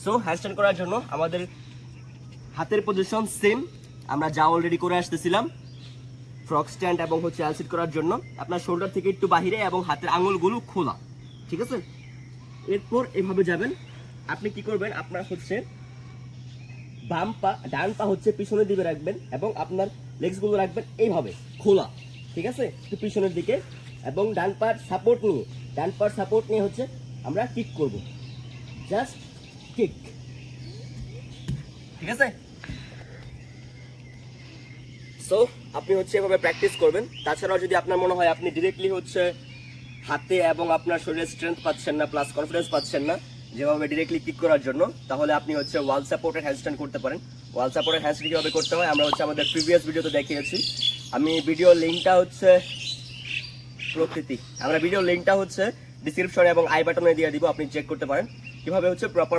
So handstand করার জন্য আমাদের হাতের পজিশন সেম, আমরা যা অলরেডি করে আসতেছিলাম। ফ্রক স্ট্যান্ড এবং হচ্ছে এল সিট করার জন্য আপনার শোল্ডার থেকে একটু বাহিরে এবং হাতের আঙুলগুলো খোলা, ঠিক আছে? এরপর এভাবে যাবেন। আপনি কি করবেন, আপনার হচ্ছে ডান পা হচ্ছে পিছনের দিকে রাখবেন এবং আপনার লেগসগুলো রাখবেন এইভাবে খোলা, ঠিক আছে, একটু পিছনের দিকে। এবং ডান পার সাপোর্ট নিয়ে হচ্ছে আমরা কিক করব, জাস্ট কিক, ঠিক আছে? সো আপনি হচ্ছে এভাবে প্র্যাকটিস করবেন। তাছাড়াও যদি আপনার মনে হয় আপনি ডিরেক্টলি হচ্ছে হাতে এবং আপনার শরীরে স্ট্রেংথ পাচ্ছেন না, প্লাস কনফিডেন্স পাচ্ছেন না যেভাবে ডিরেক্টলি কিক করার জন্য, তাহলে আপনি হচ্ছে ওয়াল সাপোর্টেড হ্যান্ডস্ট্যান্ড করতে পারেন। ওয়াল সাপোর্টেড হ্যান্ডস্ট্যান্ড কীভাবে করতে হয় আমরা হচ্ছে আমাদের প্রিভিয়াস ভিডিওতে দেখিয়েছি। আমি ভিডিও লিঙ্কটা হচ্ছে ডিসক্রিপশনে এবং আই বাটনে দিয়ে দিব, আপনি চেক করতে পারেন কীভাবে হচ্ছে প্রপার